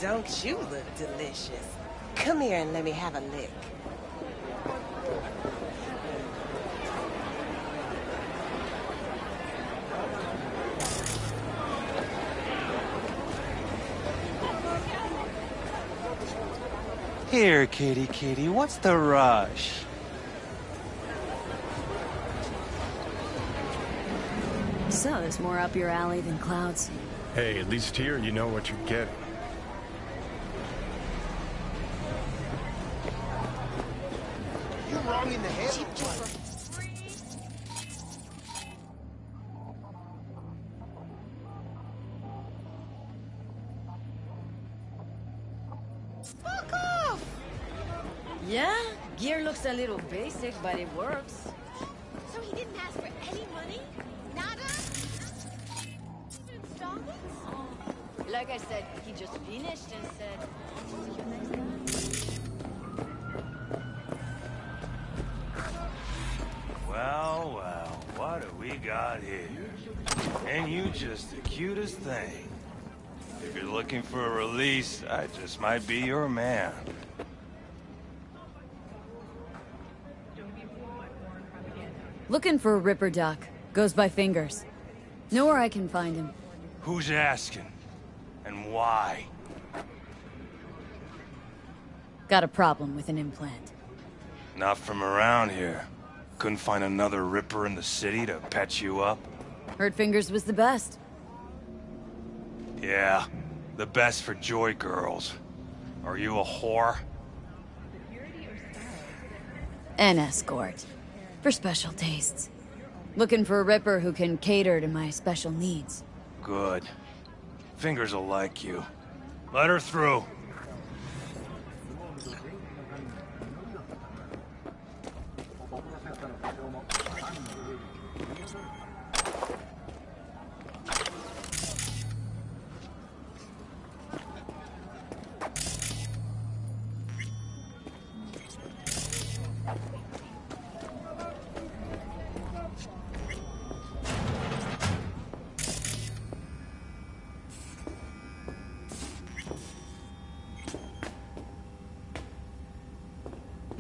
Don't you look delicious? Come here and let me have a lick. Here, kitty, what's the rush? So, there's more up your alley than Cloud's. Hey, at least here you know what you're getting. You're wrong in the head. Fuck off! Yeah, gear looks a little basic, but it works. So he didn't ask for any money? Nada? Installments? Like I said, he just finished and said, "See you next time." Well, what do we got here? And you just the cutest thing. If you're looking for a release, I just might be your man. Looking for a Ripper Duck. Goes by Fingers. Know where I can find him. Who's asking? And why? Got a problem with an implant. Not from around here. Couldn't find another Ripper in the city to patch you up? Heard Fingers was the best. Yeah, the best for joy girls. Are you a whore? An escort. For special tastes. Looking for a Ripper who can cater to my special needs. Good. Fingers will like you. Let her through.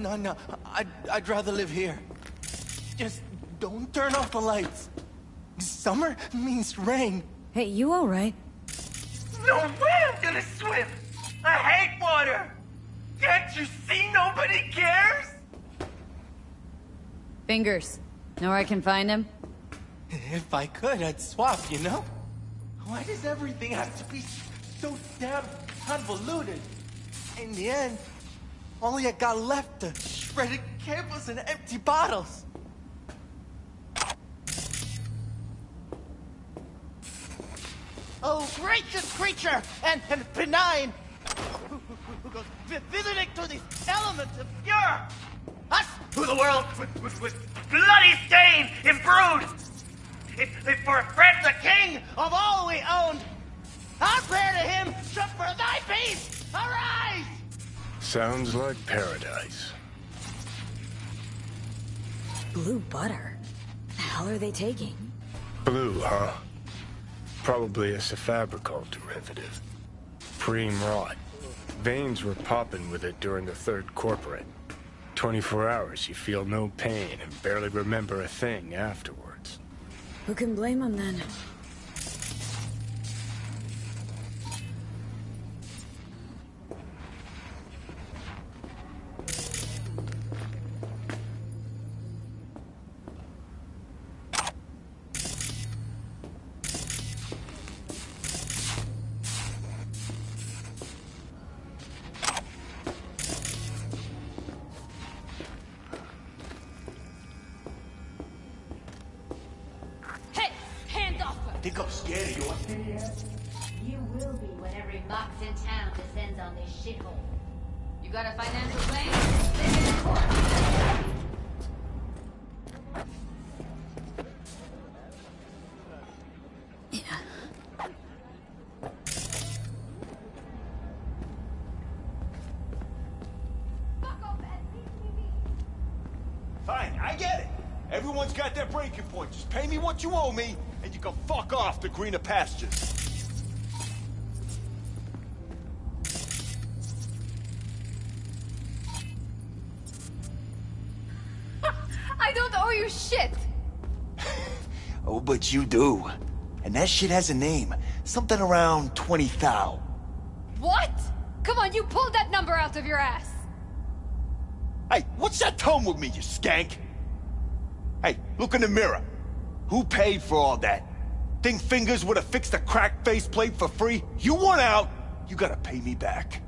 No, I'd rather live here. Just don't turn off the lights. Summer means rain. Hey, you alright? No way I'm gonna swim! I hate water! Can't you see nobody cares? Fingers. Know where I can find him? If I could, I'd swap, you know? Why does everything have to be so damn convoluted? In the end, all I got left are shredded cables and empty bottles. Oh, gracious creature and benign, who goes visiting to these elements obscure. Us, who the world with bloody stain imbrued. If for Fred the king of all we owned, our prayer to him should for thy peace arise. Sounds like paradise. Blue butter? The hell are they taking? Blue, huh? Probably a Cyberpunk derivative. Preem rot. Veins were popping with it during the third corporate. 24 hours, you feel no pain and barely remember a thing afterwards. Who can blame them then? Think I'm scared of you. You will be when every box in town descends on this shithole. You got a financial claim? Take it in court. Fine, I get it. Everyone's got their breaking point. Just pay me what you owe me, and you can fuck off to greener pastures. I don't owe you shit! Oh, but you do. And that shit has a name. Something around 20 thou. What? Come on, you pulled that number out of your ass! Hey, what's that tone with me, you skank? Hey, look in the mirror. Who paid for all that? Think Fingers would have fixed a cracked faceplate for free? You want out, you gotta pay me back.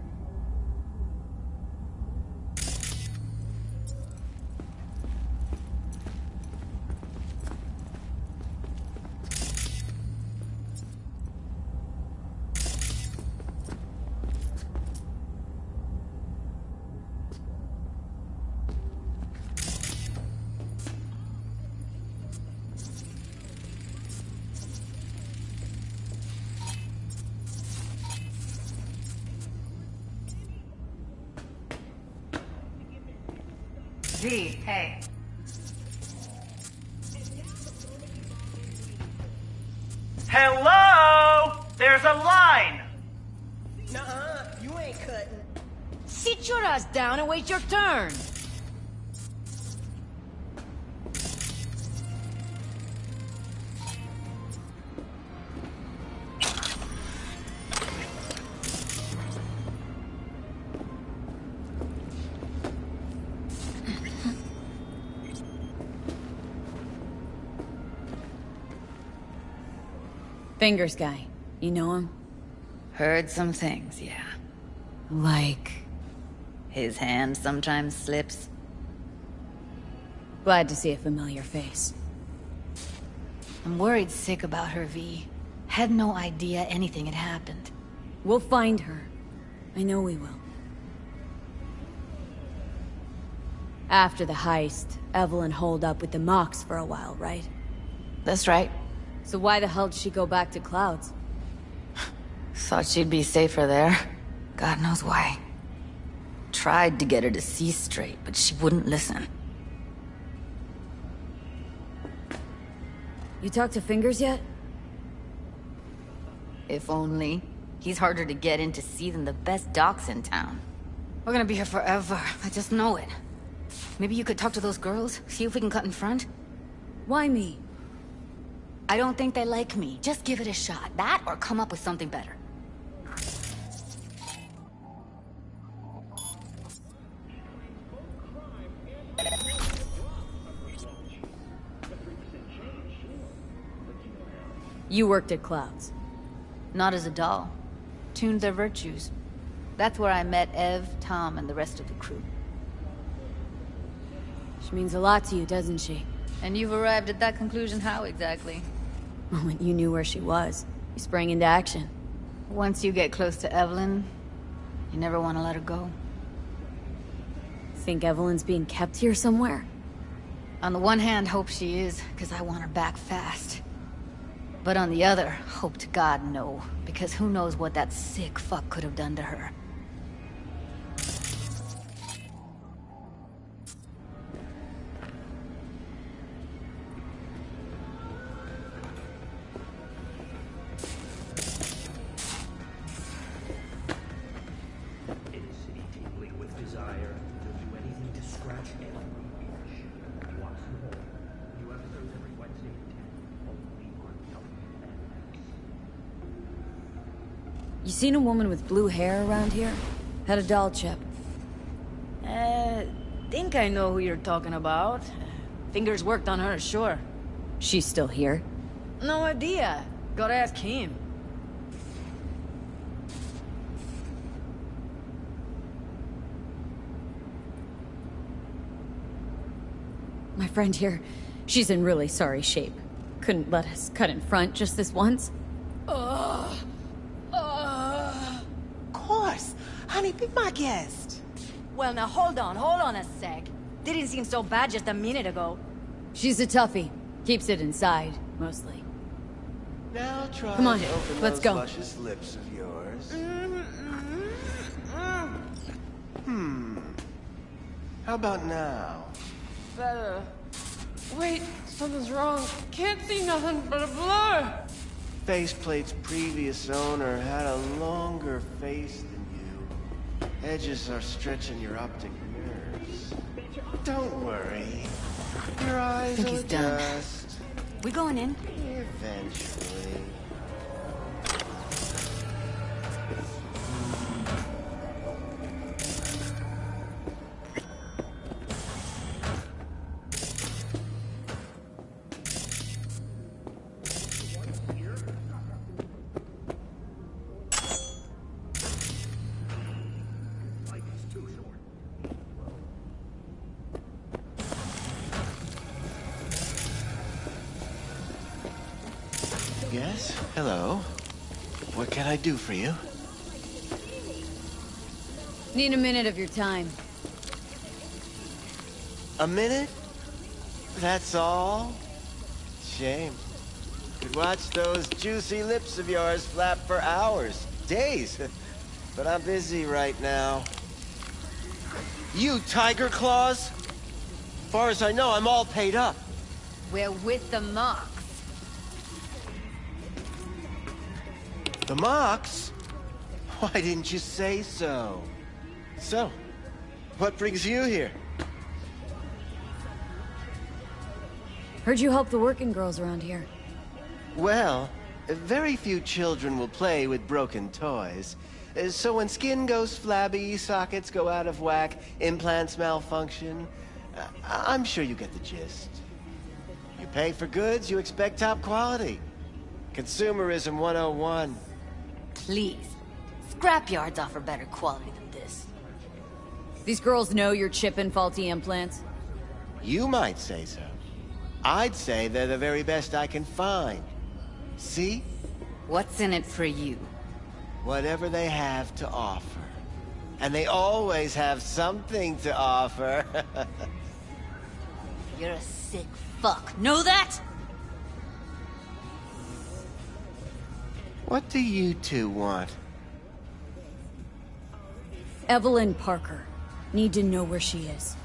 Z, hey. Hello? There's a line! Nuh-uh, you ain't cutting. Sit your ass down and wait your turn. Fingers guy. You know him? Heard some things, yeah. Like... His hand sometimes slips. Glad to see a familiar face. I'm worried sick about her, V. Had no idea anything had happened. We'll find her. I know we will. After the heist, Evelyn holed up with the Mox for a while, right? That's right. So why the hell did she go back to Clouds? Thought she'd be safer there. God knows why. Tried to get her to see straight, but she wouldn't listen. You talked to Fingers yet? If only. He's harder to get in to see than the best docs in town. We're gonna be here forever. I just know it. Maybe you could talk to those girls, see if we can cut in front? Why me? I don't think they like me. Just give it a shot. That or come up with something better. You worked at Clouds. Not as a doll. Tuned their virtues. That's where I met Ev, Tom, and the rest of the crew. She means a lot to you, doesn't she? And you've arrived at that conclusion how exactly? The moment you knew where she was, you sprang into action. Once you get close to Evelyn, you never want to let her go. Think Evelyn's being kept here somewhere? On the one hand, hope she is, because I want her back fast. But on the other, hope to God no, because who knows what that sick fuck could have done to her. You seen a woman with blue hair around here? Had a doll chip. Think I know who you're talking about. Fingers worked on her, sure. She's still here? No idea. Gotta ask him. My friend here, she's in really sorry shape. Couldn't let us cut in front just this once. Of course. Honey, be my guest. Well, now hold on a sec. Didn't seem so bad just a minute ago. She's a toughie. Keeps it inside, mostly. Now try Come on, to open let's those go. luscious lips of yours. How about now? Better. Wait, something's wrong. Can't see nothing but a blur. Faceplate's previous owner had a longer face than you. Edges are stretching your optic nerves. Don't worry. Your eyes think he's will done. adjust We going in? eventually. Yes? Hello. What can I do for you? Need a minute of your time. A minute? That's all? Shame. Could watch those juicy lips of yours flap for hours, days. But I'm busy right now. You Tiger Claws? Far as I know, I'm all paid up. We're with the Mox. The Mox? Why didn't you say so? So, what brings you here? Heard you help the working girls around here. Well, very few children will play with broken toys. So when skin goes flabby, sockets go out of whack, implants malfunction, I'm sure you get the gist. You pay for goods, you expect top quality. Consumerism 101. Please. Scrapyards offer better quality than this. These girls know you're chipping faulty implants? You might say so. I'd say they're the very best I can find. See? What's in it for you? Whatever they have to offer. And they always have something to offer. You're a sick fuck. Know that? What do you two want? Evelyn Parker. Need to know where she is.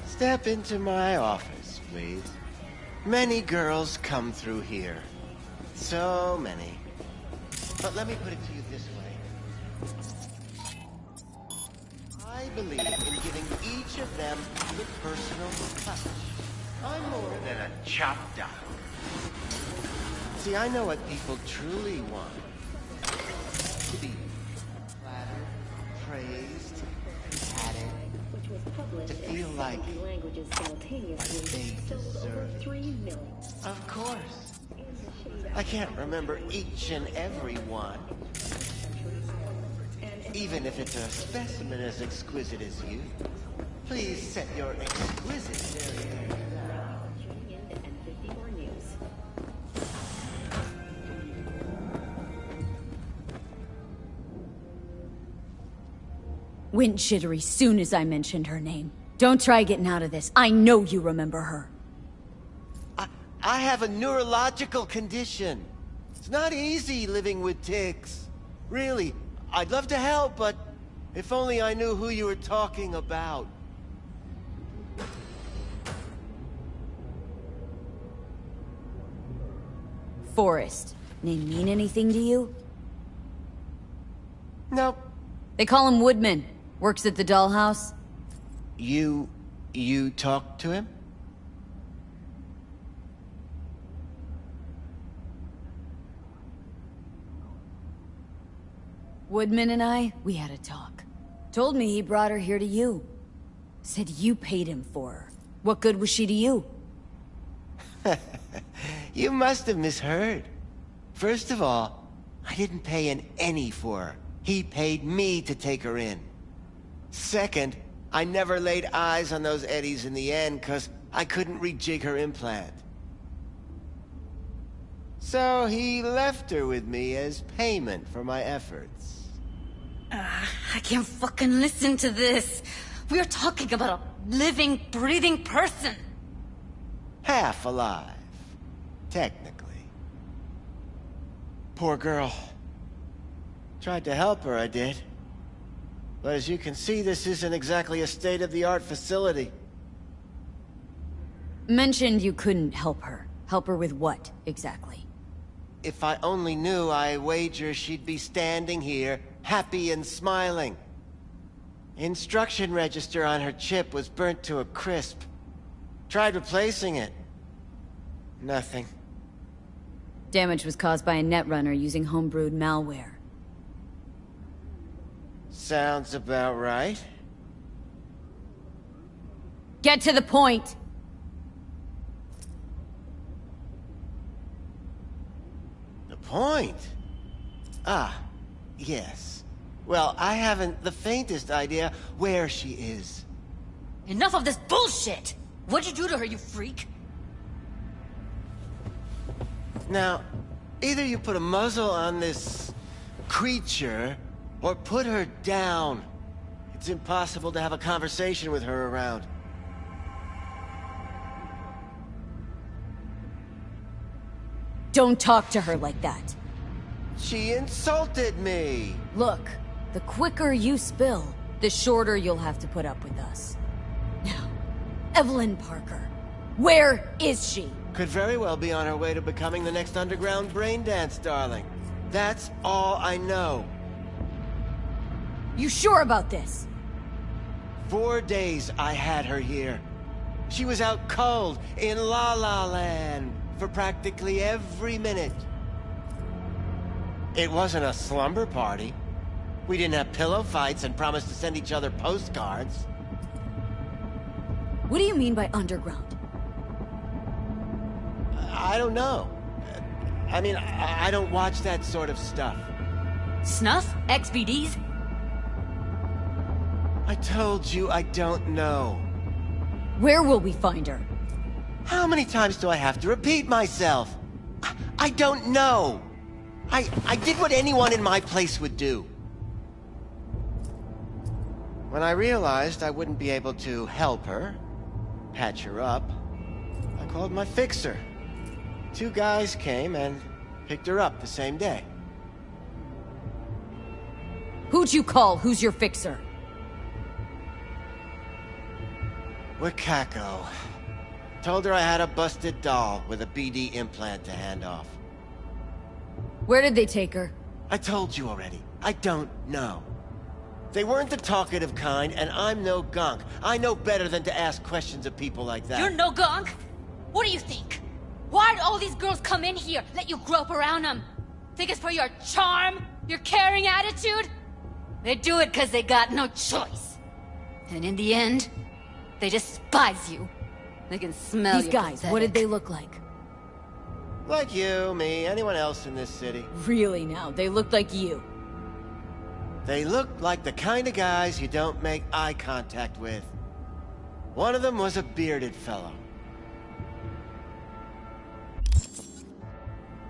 Step into my office, please. Many girls come through here. So many. But let me put it to you this way. I believe in giving each of them the personal touch. I'm more than a chop down. See, I know what people truly want. To be flattered, praised, patted. To feel like they deserve it. Of course. I can't remember each and every one. Even if it's a specimen as exquisite as you. Please set your exquisite barrier down. Went jittery soon as I mentioned her name. Don't try getting out of this. I know you remember her. I have a neurological condition. It's not easy living with tics. Really, I'd love to help, but if only I knew who you were talking about. Forrest. Name mean anything to you? Nope. They call him Woodman. Works at the dollhouse. You talked to him? Woodman and we had a talk. Told me he brought her here to you. Said you paid him for her. What good was she to you? You must have misheard. First of all, I didn't pay an any for her. He paid me to take her in. Second, I never laid eyes on those eddies in the end because I couldn't rejig her implant. So he left her with me as payment for my efforts. I can't fucking listen to this. We're talking about a living, breathing person. Half alive. Technically. Poor girl. Tried to help her, I did. But as you can see, this isn't exactly a state-of-the-art facility. Mentioned you couldn't help her. Help her with what, exactly? If I only knew, I wager she'd be standing here, happy and smiling. Instruction register on her chip was burnt to a crisp. Tried replacing it. Nothing. Damage was caused by a netrunner using homebrewed malware. Sounds about right. Get to the point! The point? Ah, yes. Well, I haven't the faintest idea where she is. Enough of this bullshit! What'd you do to her, you freak? Now, either you put a muzzle on this creature, or put her down. It's impossible to have a conversation with her around. Don't talk to her like that. She insulted me! Look, the quicker you spill, the shorter you'll have to put up with us. Now, Evelyn Parker, where is she? Could very well be on her way to becoming the next underground braindance darling. That's all I know. You sure about this? 4 days I had her here. She was out cold in La La Land for practically every minute. It wasn't a slumber party. We didn't have pillow fights and promised to send each other postcards. What do you mean by underground? I don't know. I mean, I don't watch that sort of stuff. Snuff? XBDs? I told you I don't know. Where will we find her? How many times do I have to repeat myself? I don't know. I did what anyone in my place would do. When I realized I wouldn't be able to help her, patch her up, I called my fixer. 2 guys came and picked her up the same day. Who'd you call? Who's your fixer? Wakako. Told her I had a busted doll with a BD implant to hand off. Where did they take her? I told you already. I don't know. They weren't the talkative kind, and I'm no gunk. I know better than to ask questions of people like that. You're no gunk? What do you think? Why'd all these girls come in here, let you grope around them? Think it's for your charm? Your caring attitude? They do it because they got no choice. And in the end, they despise you. They can smell These guys, what did they look like? Like you, me, anyone else in this city. Really now, they looked like you. They looked like the kind of guys you don't make eye contact with. One of them was a bearded fellow.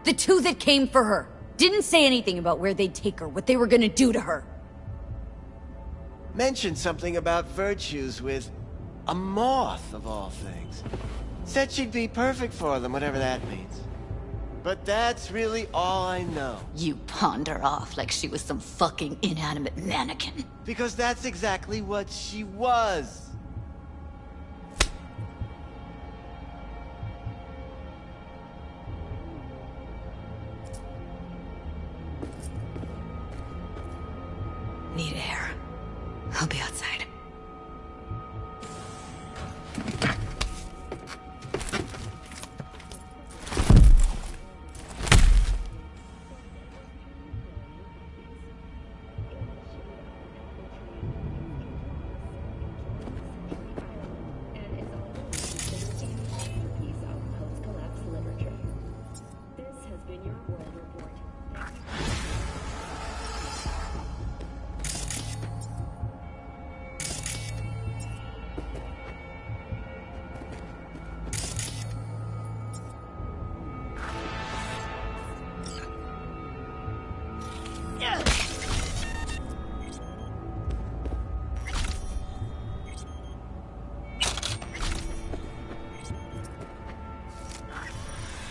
The 2 that came for her didn't say anything about where they'd take her, what they were gonna do to her. Mentioned something about virtues with a moth, of all things. Said she'd be perfect for them, whatever that means. But that's really all I know. You pawned her off like she was some fucking inanimate mannequin. Because that's exactly what she was. Need air. I'll be outside.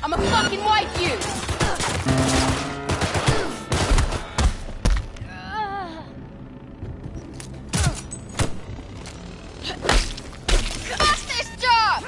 I'ma fucking wipe you! Fuck this job!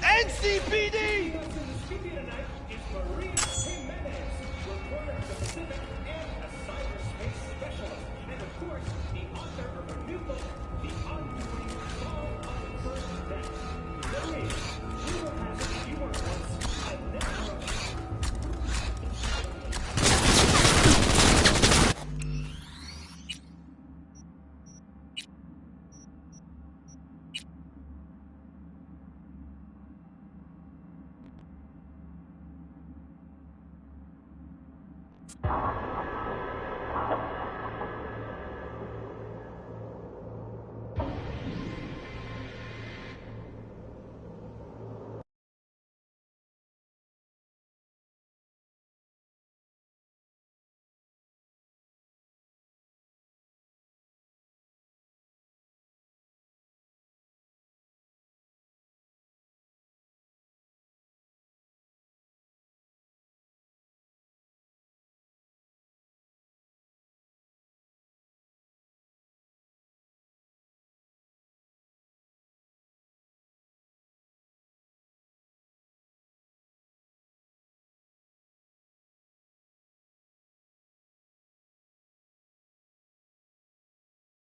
NCPD!